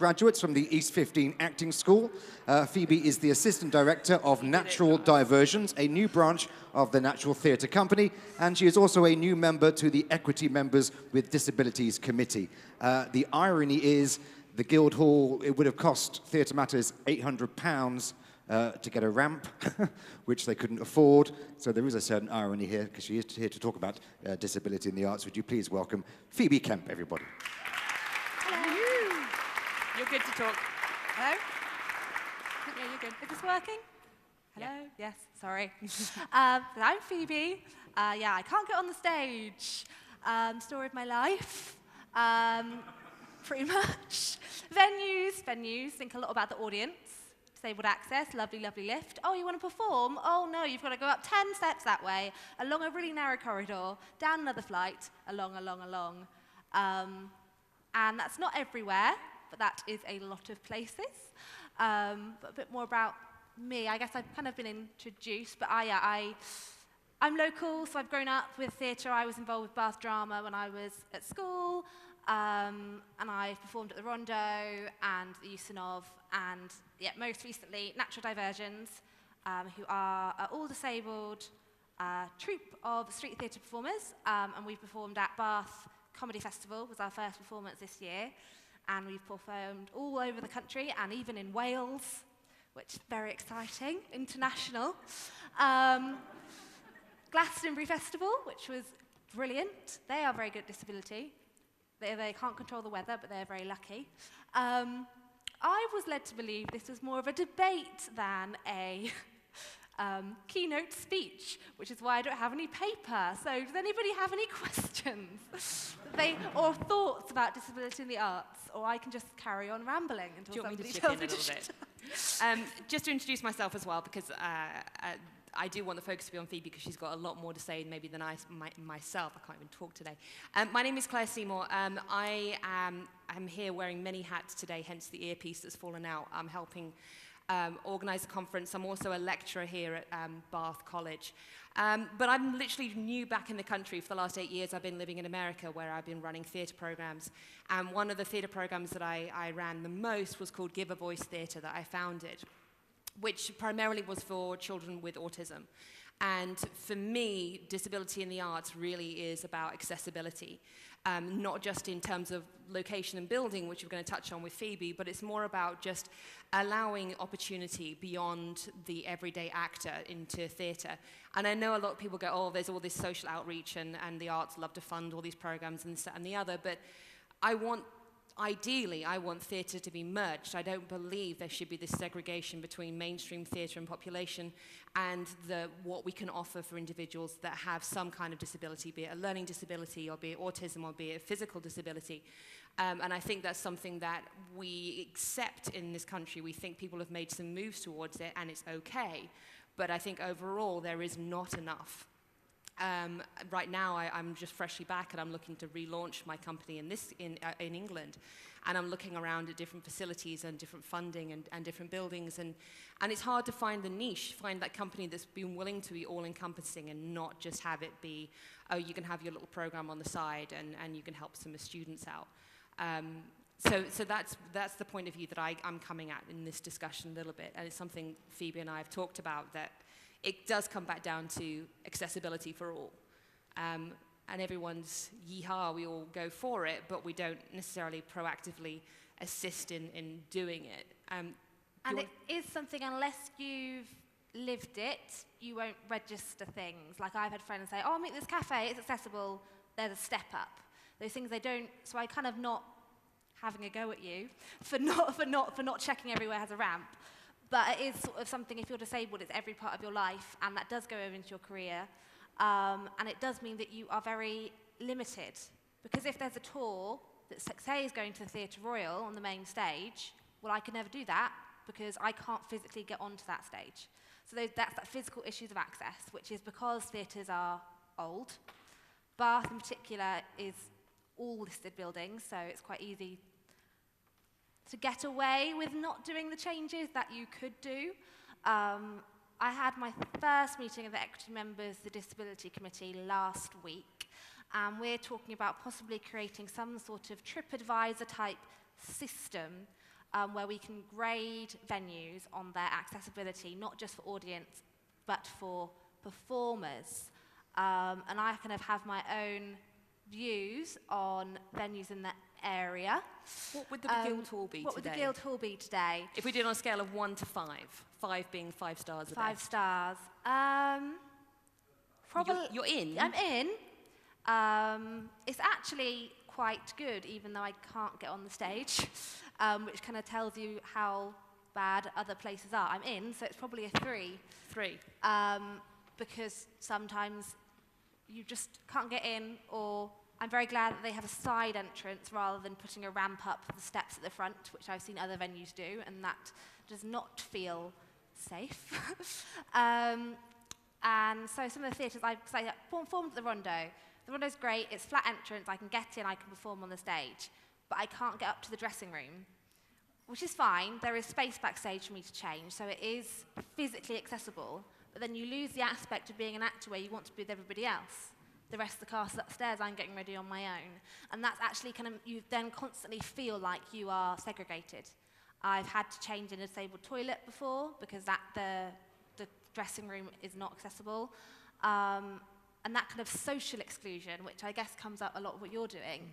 graduates from the East 15 Acting School. Phoebe is the Assistant Director of Natural Diversions, a new branch of the Natural Theatre Company, and she is also a new member to the Equity Members with Disabilities Committee. The irony is, the Guildhall, it would have cost Theatre Matters £800 to get a ramp, which they couldn't afford. So there is a certain irony here, because she is here to talk about disability in the arts. Would you please welcome Phoebe Kemp, everybody? Hello. You're good to talk. Hello? Yeah, you're good. Is this working? Hello? Yeah. Yes, sorry. I'm Phoebe. Yeah, I can't get on the stage. Story of my life. Pretty much. Venues, think a lot about the audience. Disabled access, lovely, lovely lift. Oh, you want to perform? Oh no, you've got to go up 10 steps that way, along a really narrow corridor, down another flight, along. And that's not everywhere, but that is a lot of places. But a bit more about me. I guess I've kind of been introduced, but I'm local, so I've grown up with theatre. I was involved with Bath Drama when I was at school. And I've performed at the Rondo and the Usanov, and most recently Natural Diversions, who are an all-disabled troupe of street theatre performers, and we've performed at Bath Comedy Festival, was our first performance this year, and we've performed all over the country and even in Wales, which is very exciting, international. Glastonbury Festival, which was brilliant. They are very good at disability. They can't control the weather, but they're very lucky. I was led to believe this was more of a debate than a keynote speech, which is why I don't have any paper. So does anybody have any questions or thoughts about disability in the arts? Or I can just carry on rambling until somebody tells me to shut up. Just to introduce myself as well, because I do want the focus to be on Phoebe because she's got a lot more to say maybe than myself. I can't even talk today. My name is Seymour. I am here wearing many hats today, hence the earpiece that's fallen out. I'm helping organise a conference. I'm also a lecturer here at Bath College. But I'm literally new back in the country. For the last 8 years, I've been living in America, where I've been running theatre programmes. And one of the theatre programmes that I ran the most was called Give a Voice Theatre, that I founded, which primarily was for children with autism. And for me, disability in the arts really is about accessibility, not just in terms of location and building, which we're going to touch on with Phoebe, but it's more about just allowing opportunity beyond the everyday actor into theatre. And I know a lot of people go, oh, there's all this social outreach and the arts love to fund all these programs and this, that, and the other, but ideally, I want theatre to be merged. I don't believe there should be this segregation between mainstream theatre and population and what we can offer for individuals that have some kind of disability, be it a learning disability, or be it autism, or be it a physical disability. And I think that's something that we accept in this country. We think people have made some moves towards it, and it's okay. But I think overall, there is not enough. Right now, I'm just freshly back, and I'm looking to relaunch my company in England, and I'm looking around at different facilities and different funding and different buildings, and it's hard to find the niche, find that company that's been willing to be all-encompassing and not just have it be, oh, you can have your little program on the side and you can help some students out. So that's the point of view that I'm coming at in this discussion a little bit, and it's something Phoebe and I have talked about, that it does come back down to accessibility for all. And everyone's yeehaw, we all go for it, but we don't necessarily proactively assist in doing it. And it is something, unless you've lived it, you won't register things. Like, I've had friends say, oh, I'll meet this cafe, it's accessible, there's a step up. Those things they don't, so I kind of not having a go at you for not checking everywhere has a ramp. But it is sort of something, if you're disabled, it's every part of your life, and that does go over into your career. And it does mean that you are very limited. Because if there's a tour that, say, is going to the Theatre Royal on the main stage, well, I can never do that because I can't physically get onto that stage. So that's that physical issues of access, which is because theatres are old. Bath, in particular, is all listed buildings, so it's quite easy to get away with not doing the changes that you could do. I had my first meeting of the Equity Members, the Disability Committee, last week, and we're talking about possibly creating some sort of TripAdvisor type system where we can grade venues on their accessibility, not just for audience, but for performers. And I kind of have my own views on venues in the area. What would the Guildhall be today? What would the Guildhall be today? If we did on a scale of 1 to 5, 5 being 5 stars. 5 stars. Probably. You're in? I'm in. It's actually quite good, even though I can't get on the stage, which kind of tells you how bad other places are. I'm in, so it's probably a 3. 3. Because sometimes you just can't get in, or I'm very glad that they have a side entrance rather than putting a ramp up the steps at the front, which I've seen other venues do, and that does not feel safe. And so some of the theatres, I performed at the Rondo. The Rondo's great, it's flat entrance, I can get in, I can perform on the stage, but I can't get up to the dressing room, which is fine. There is space backstage for me to change, so it is physically accessible, but then you lose the aspect of being an actor where you want to be with everybody else. The rest of the cast is upstairs, I'm getting ready on my own. And that's actually kind of, you then constantly feel like you are segregated. I've had to change in a disabled toilet before because the dressing room is not accessible. And that kind of social exclusion, which I guess comes up a lot of what you're doing,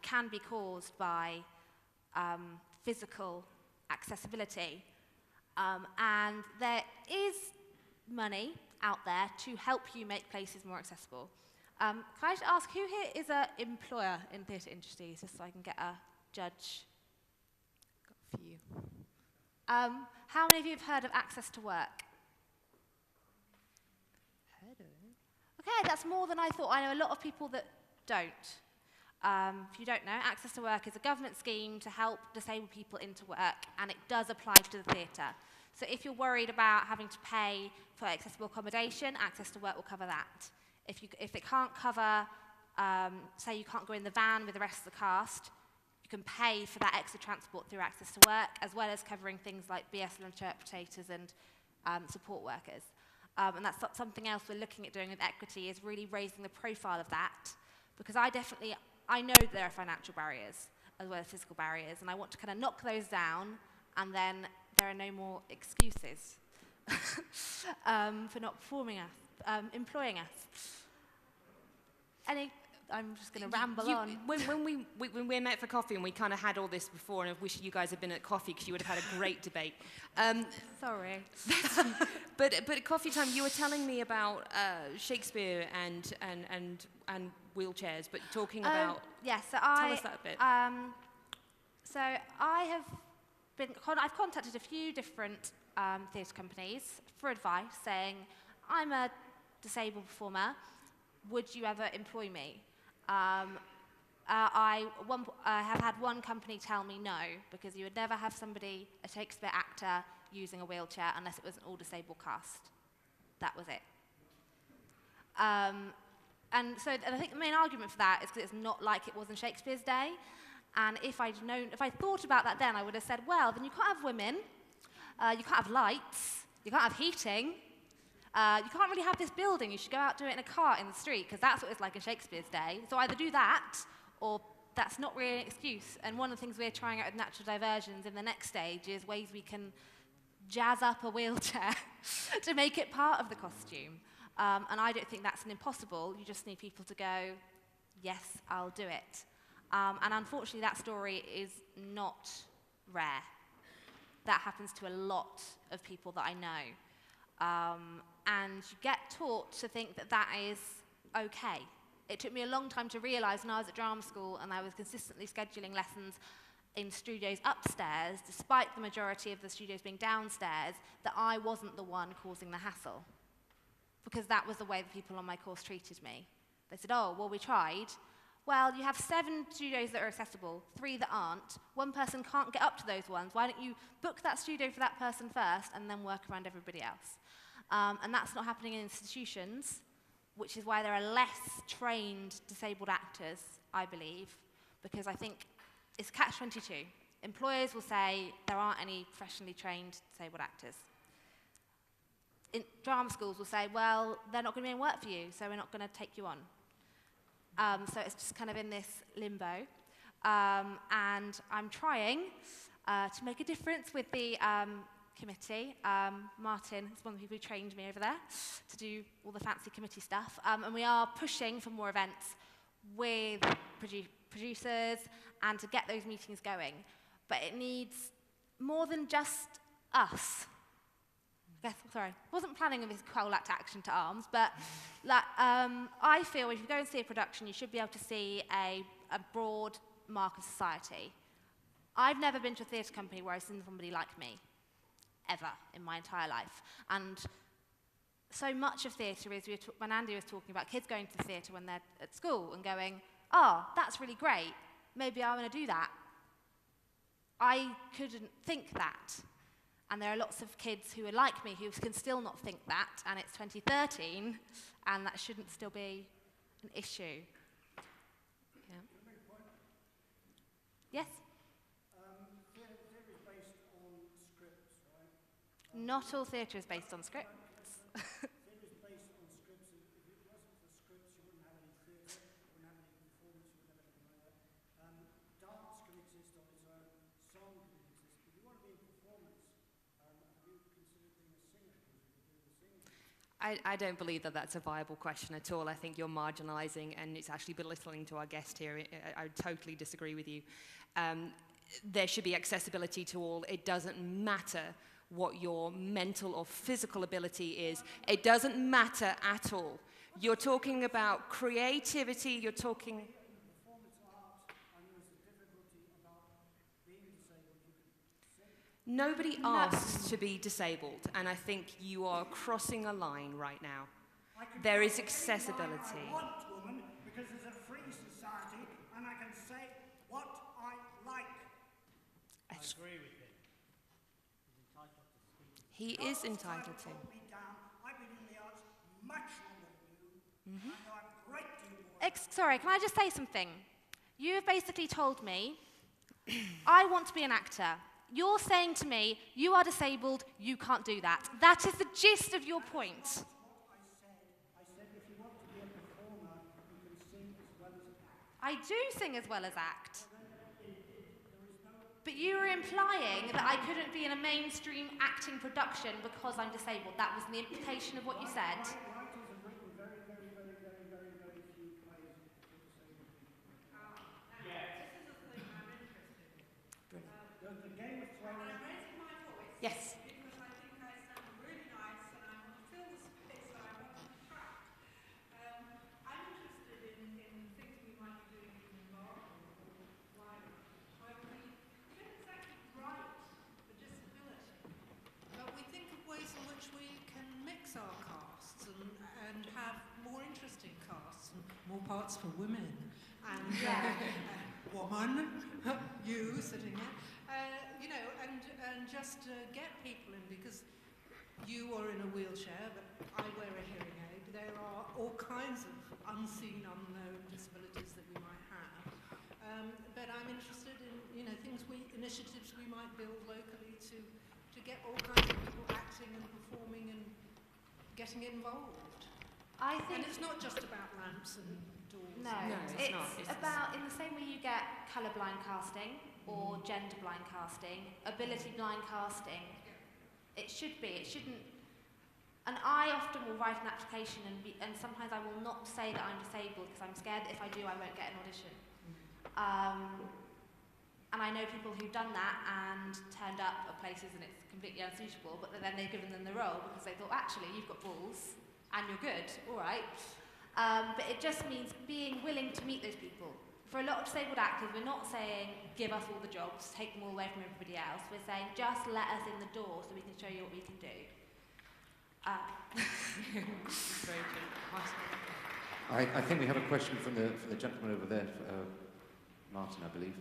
can be caused by physical accessibility. And there is money out there to help you make places more accessible. Can I just ask, who here is an employer in theatre industries, just so I can get a judge? Got a few. How many of you have heard of Access to Work? Heard of it? Okay, that's more than I thought. I know a lot of people that don't. If you don't know, Access to Work is a government scheme to help disabled people into work, and it does apply to the theatre. So if you're worried about having to pay for accessible accommodation, Access to Work will cover that. If it can't cover, say you can't go in the van with the rest of the cast, you can pay for that extra transport through Access to Work, as well as covering things like BSL interpreters and support workers. And that's something else we're looking at doing with equity, is really raising the profile of that, because I know there are financial barriers as well as physical barriers, and I want to kind of knock those down, and then there are no more excuses for not employing us. I'm just going to ramble on. When we met for coffee, and we kind of had all this before, and I wish you guys had been at coffee because you would have had a great debate. Sorry. But at coffee time, you were telling me about Shakespeare and wheelchairs, but talking about... Yes, so tell us that a bit. So I've contacted a few different theatre companies for advice, saying, I'm a disabled performer, would you ever employ me? I have had one company tell me no, because you would never have a Shakespeare actor using a wheelchair unless it was an all-disabled cast. That was it. And I think the main argument for that is because it's not like it was in Shakespeare's day. And if I'd thought about that then, I would have said, well, then you can't have women, you can't have lights, you can't have heating, you can't really have this building, you should go out do it in a car in the street, because that's what it's like in Shakespeare's day. So either do that, or that's not really an excuse. And one of the things we're trying out with Natural Diversions in the next stage is ways we can jazz up a wheelchair to make it part of the costume. And I don't think that's an impossible. You just need people to go, yes, I'll do it. And unfortunately, that story is not rare. That happens to a lot of people that I know. And you get taught to think that that is okay. It took me a long time to realise when I was at drama school and I was consistently scheduling lessons in studios upstairs, despite the majority of the studios being downstairs, that I wasn't the one causing the hassle. Because that was the way the people on my course treated me. They said, oh, well, we tried. Well, you have 7 studios that are accessible, 3 that aren't. One person can't get up to those ones. Why don't you book that studio for that person first and then work around everybody else? And that's not happening in institutions, which is why there are less trained disabled actors, I believe, because I think it's catch-22. Employers will say there aren't any professionally trained disabled actors. Drama schools will say, well, they're not going to be in work for you, so we're not going to take you on. So it's just kind of in this limbo. And I'm trying to make a difference with the committee. Martin is one of the people who trained me over there to do all the fancy committee stuff. And we are pushing for more events with producers and to get those meetings going. But it needs more than just us. Sorry, wasn't planning on this call to action to arms, but like, I feel if you go and see a production, you should be able to see a broad mark of society. I've never been to a theatre company where I've seen somebody like me, ever, in my entire life. And so much of theatre is, when Andy was talking about kids going to the theatre when they're at school and going, oh, that's really great, maybe I want to do that. I couldn't think that. And there are lots of kids who are like me who can still not think that, and it's 2013, and that shouldn't still be an issue. Yeah. Yes? Theatre is based on scripts, right? Not all theatre is based on scripts. Theatre is based on scripts. If it wasn't for scripts, you wouldn't have any theatre, you wouldn't have any performance, you wouldn't have anything like that. Dance can exist on its own, song can exist. If you want to be in performance, have you considered being a singer? Because you could do the singing. I don't believe that that's a viable question at all. I think you're marginalising, and it's actually belittling to our guest here. I totally disagree with you. There should be accessibility to all. It doesn't matter what your mental or physical ability is. It doesn't matter at all. You're talking about creativity, you're talking... Nobody asks to be disabled, and I think you are crossing a line right now. There is accessibility. I want, woman, because it's a free society, and I can say what I like. I agree with him. He is entitled to. Me down. I've been in the arts much longer than you. I know a great deal more. Sorry, can I just say something? You have basically told me, I want to be an actor. You're saying to me, you are disabled, you can't do that. That is the gist of your point. I said if you want to be a performer, you can sing as well as act. I do sing as well as act. But you were implying that I couldn't be in a mainstream acting production because I'm disabled. That was the implication of what you said. Writers have written very, very, very, very, very, very few plays for disabled people. This is a thing I'm interested in. The Game of Thrones. I'm raising my voice Yes. because I think I sound really nice and I want to fill the space that I want to attract. I'm interested in things we might be doing in the environment or wider, where we don't exactly write for disability, but we think of ways in which we can mix our casts and have more interesting casts and more parts for women and woman, you sitting here. You know, and just get people in, because you are in a wheelchair, but I wear a hearing aid. There are all kinds of unseen, unknown disabilities that we might have. But I'm interested in, you know, initiatives we might build locally to get all kinds of people acting and performing and getting involved. I think... And it's not just about lamps and doors. No, it's not. It's about, in the same way you get colour-blind casting, or gender-blind casting, ability-blind casting. It should be, it shouldn't... And I often will write an application and sometimes I will not say that I'm disabled because I'm scared that if I do I won't get an audition. And I know people who've done that and turned up at places and it's completely unsuitable, but then they've given them the role because they thought, actually, you've got balls and you're good, all right. But it just means being willing to meet those people. For a lot of disabled actors, we're not saying, give us all the jobs, take them all away from everybody else. We're saying, just let us in the door so we can show you what we can do. I think we have a question from the gentleman over there, Martin, I believe.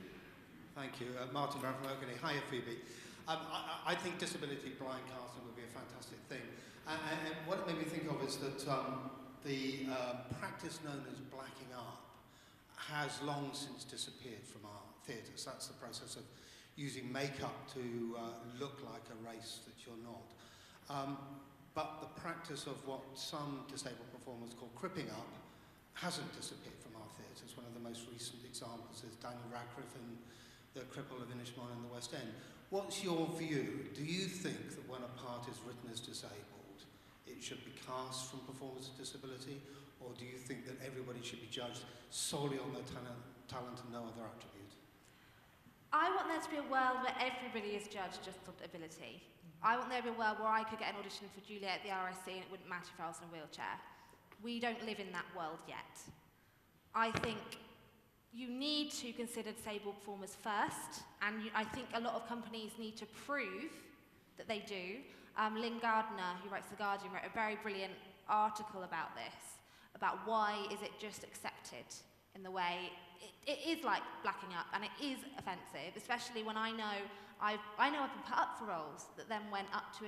Thank you. Martin Brown from Oakeney. Hiya, Phoebe. I think disability blind casting would be a fantastic thing. And what it made me think of is that the practice known as blacking up has long since disappeared from our theatres. That's the process of using makeup to look like a race that you're not. But the practice of what some disabled performers call cripping up hasn't disappeared from our theatres. One of the most recent examples is Daniel Radcliffe in The Cripple of Inishmore in the West End. What's your view? Do you think that when a part is written as disabled, it should be cast from performance of disability, or do you think that everybody should be judged solely on their talent and no other attribute? I want there to be a world where everybody is judged just on ability. I want there to be a world where I could get an audition for Juliet at the RSC and it wouldn't matter if I was in a wheelchair. We don't live in that world yet. I think you need to consider disabled performers first, and I think a lot of companies need to prove that they do. Lynn Gardner, who writes The Guardian, wrote a very brilliant article about this, about why is it just accepted in the way it is like blacking up, and it is offensive, especially when I know I've been put up for roles that then went up to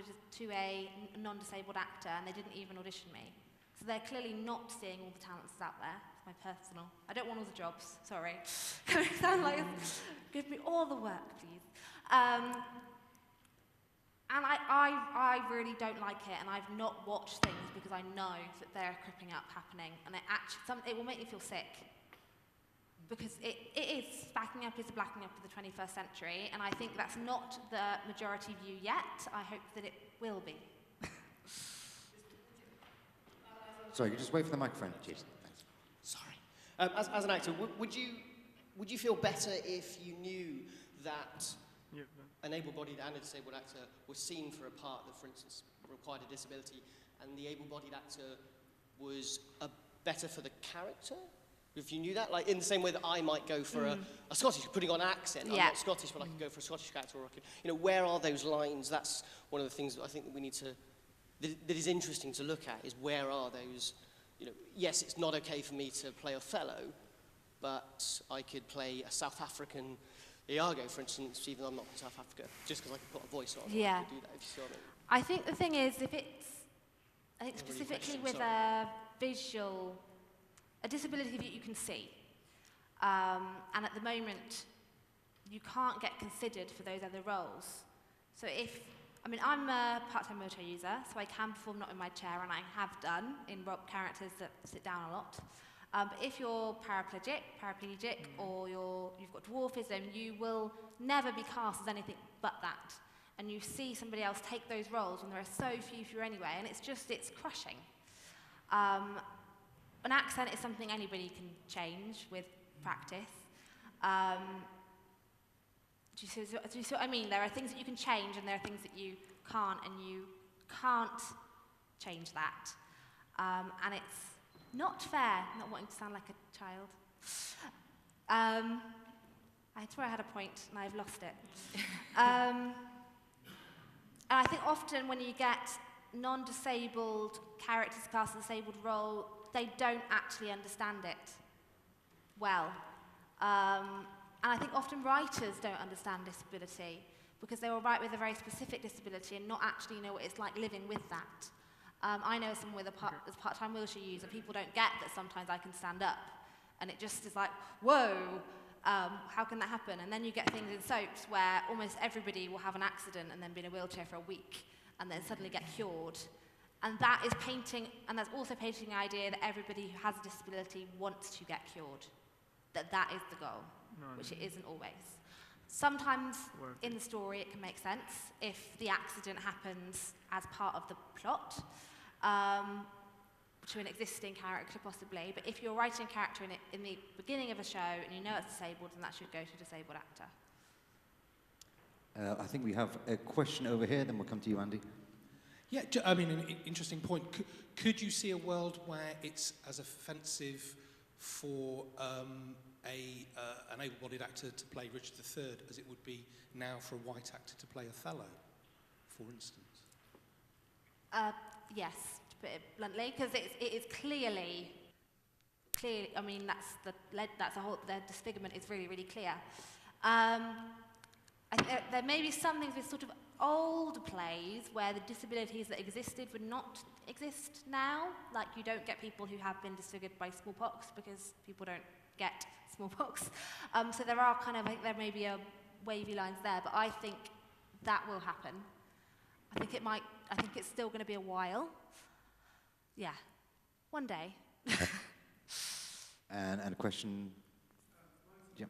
a non-disabled actor and they didn't even audition me. So they're clearly not seeing all the talents out there. It's my personal. I don't want all the jobs, sorry. It sounds like, give me all the work, please. And I really don't like it, and I've not watched things because I know that they're creeping up happening, and it will make me feel sick. Because it is, backing up is a blacking up of the 21st century, and I think that's not the majority view yet. I hope that it will be. Sorry, you just wait for the microphone. Cheers. Thanks. Sorry. As an actor, would you feel better if you knew that an able-bodied and a disabled actor was seen for a part that, for instance, required a disability, and the able-bodied actor was better for the character? If you knew that, like in the same way that I might go for a Scottish, putting on an accent. I'm not Scottish, but I could go for a Scottish character, or I could, where are those lines? That's one of the things that I think that we need to, that is interesting to look at, is where are those, yes, it's not okay for me to play Othello, but I could play a South African Iago, for instance, even though I'm not from South Africa, just because I could put a voice on. Yeah. I could do that, if you see what I mean. I think the thing is, I think specifically with a visual, a disability that you can see, and at the moment, you can't get considered for those other roles. So I'm a part-time wheelchair user, so I can perform not in my chair, and I have done in characters that sit down a lot. But if you're paraplegic, or you've got dwarfism, you will never be cast as anything but that. And you see somebody else take those roles, and there are so few anyway, and it's crushing. An accent is something anybody can change with practice. Do you see what I mean? There are things that you can change, and there are things that you can't, and you can't change that. And it's not fair, not wanting to sound like a child. I swear I had a point, and I've lost it. And I think often when you get non-disabled characters cast as a disabled role, they don't actually understand it well. And I think often writers don't understand disability because they will write with a very specific disability and not actually know what it's like living with that. I know someone with as a part-time wheelchair user, people don't get that sometimes I can stand up. And it just is like, whoa, how can that happen? And then you get things in soaps where almost everybody will have an accident and then be in a wheelchair for a week and then suddenly get cured. And that is painting, and that's also painting the idea that everybody who has a disability wants to get cured. That is the goal, which it isn't always. Sometimes in the story it can make sense if the accident happens as part of the plot to an existing character possibly, but if you're writing a character in the beginning of a show and you know it's disabled, then that should go to a disabled actor. I think we have a question over here, then we'll come to you, Andy. Yeah, an interesting point. Could you see a world where it's as offensive for an able-bodied actor to play Richard III as it would be now for a white actor to play Othello, for instance? Yes, to put it bluntly, because it is clearly. I mean, that's a whole. The disfigurement is really, really clear. There may be some things with sort of old plays where the disabilities that existed would not exist now. Like you don't get people who have been disfigured by smallpox because people don't get smallpox. So there are there may be a wavy lines there, but I think that will happen. I think it's still going to be a while. Yeah, one day. And a question. Yeah.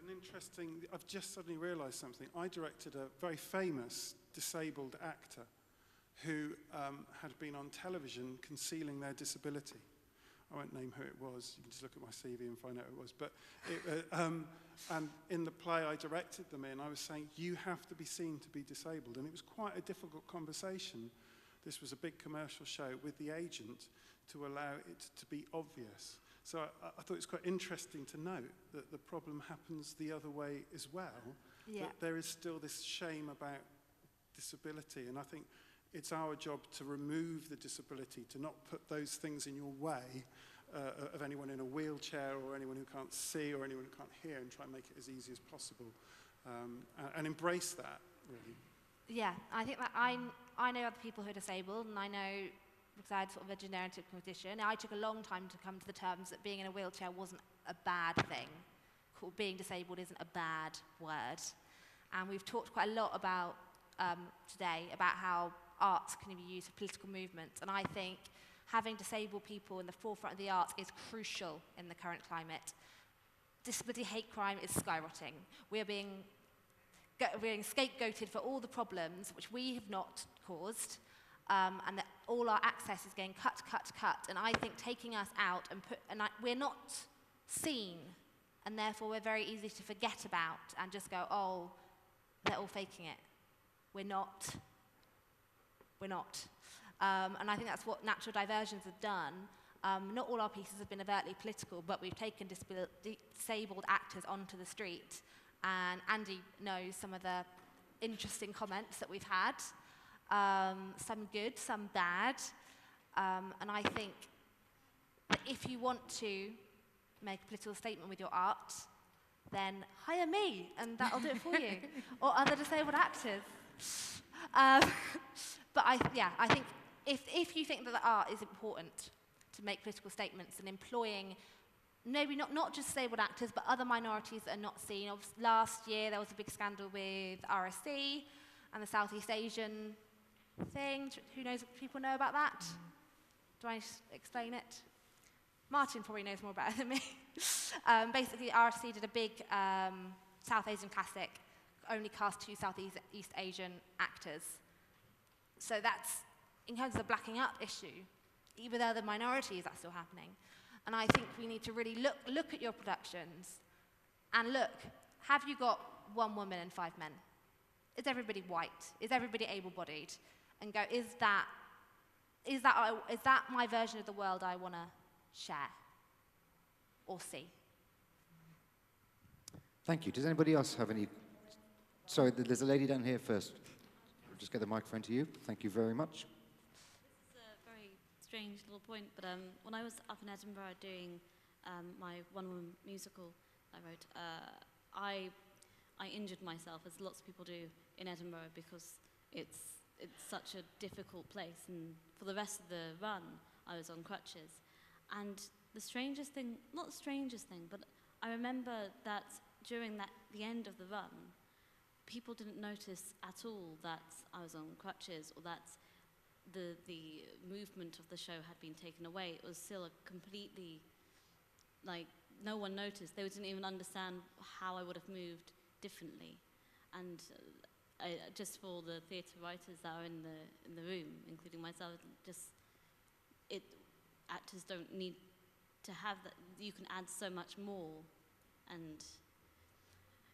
an interesting, I've just suddenly realised something. I directed a very famous disabled actor who had been on television concealing their disability. I won't name who it was. You can just look at my CV and find out who it was. But and in the play I directed them in, I was saying, you have to be seen to be disabled. And it was quite a difficult conversation. This was a big commercial show with the agent to allow it to be obvious. So I thought it was quite interesting to note that the problem happens the other way as well. Yeah. That there is still this shame about disability. And I think it's our job to remove the disability, to not put those things in your way of anyone in a wheelchair or anyone who can't see or anyone who can't hear, and try and make it as easy as possible. And embrace that, really. Yeah, I think that I know other people who are disabled, and I know, because I had sort of a degenerative condition, I took a long time to come to the terms that being in a wheelchair wasn't a bad thing. Being disabled isn't a bad word. And we've talked quite a lot about today about how arts can be used for political movements, and I think having disabled people in the forefront of the arts is crucial in the current climate. Disability hate crime is skyrocketing. We're being scapegoated for all the problems which we have not caused, and that all our access is getting cut, and I think taking us out we're not seen, and therefore we're very easy to forget about and just go, oh, they're all faking it. We're not. And I think that's what Natural Diversions have done. Not all our pieces have been overtly political, but we've taken disabled actors onto the street. And Andy knows some of the interesting comments that we've had. Some good, some bad. And I think that if you want to make a political statement with your art, then hire me, and that'll do it for you. Or other disabled actors. But I think if you think that the art is important to make political statements and employing maybe not just disabled actors, but other minorities that are not seen. Last year there was a big scandal with RSC and the Southeast Asian thing. Who knows? People know about that? Do I explain it? Martin probably knows more about it than me. Basically, RSC did a big South Asian classic, only cast 2 Southeast Asian actors. So that's, in terms of the blacking out issue, even though the minorities, that's still happening. And I think we need to really look at your productions and look, have you got 1 woman and 5 men? Is everybody white? Is everybody able-bodied? And go, is that my version of the world I want to share or see? Thank you. Does anybody else have any? Sorry, there's a lady down here first. I'll just get the microphone to you. Thank you very much. This is a very strange little point, but when I was up in Edinburgh doing my one-woman musical I wrote, I injured myself, as lots of people do in Edinburgh, because it's such a difficult place, and for the rest of the run I was on crutches. And the strangest thing, not the strangest thing, but I remember that during the end of the run, people didn't notice at all that I was on crutches, or that the movement of the show had been taken away. It was still a completely, like, no one noticed. They didn't even understand how I would have moved differently. And just for the theatre writers that are in the room, including myself, actors don't need to have that. You can add so much more, and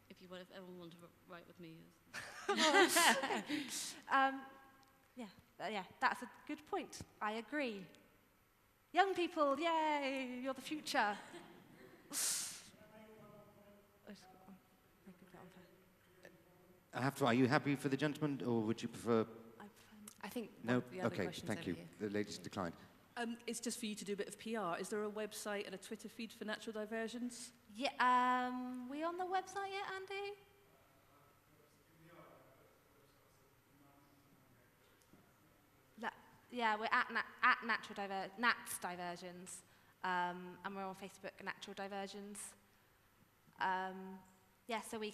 if everyone wanted to write with me. Yeah, that's a good point. I agree. Young people, yay, you're the future. Are you happy for the gentleman, or would you prefer? I think No? the other Okay, question's thank over you. here. The lady's declined. It's just for you to do a bit of PR. Is there a website and a Twitter feed for Natural Diversions? Yeah, we on the website yet, Andy? Yeah, we're at Nats Diversions, and we're on Facebook, Natural Diversions. So we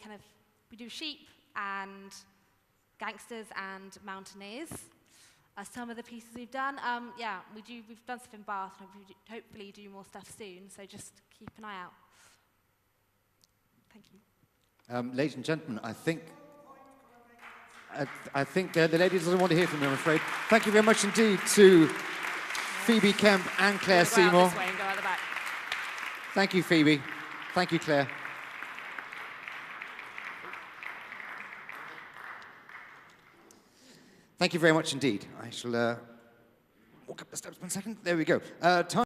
do sheep and gangsters and mountaineers. Some of the pieces we've done, we've done stuff in Bath, and we hopefully do more stuff soon, so just keep an eye out. Thank you. Ladies and gentlemen, I think the lady doesn't want to hear from you, I'm afraid. Thank you very much indeed to Phoebe Kemp and Claire Seymour. This way and go out the back. Thank you, Phoebe. Thank you, Claire. Thank you very much indeed. I shall walk up the steps 1 second. There we go. Time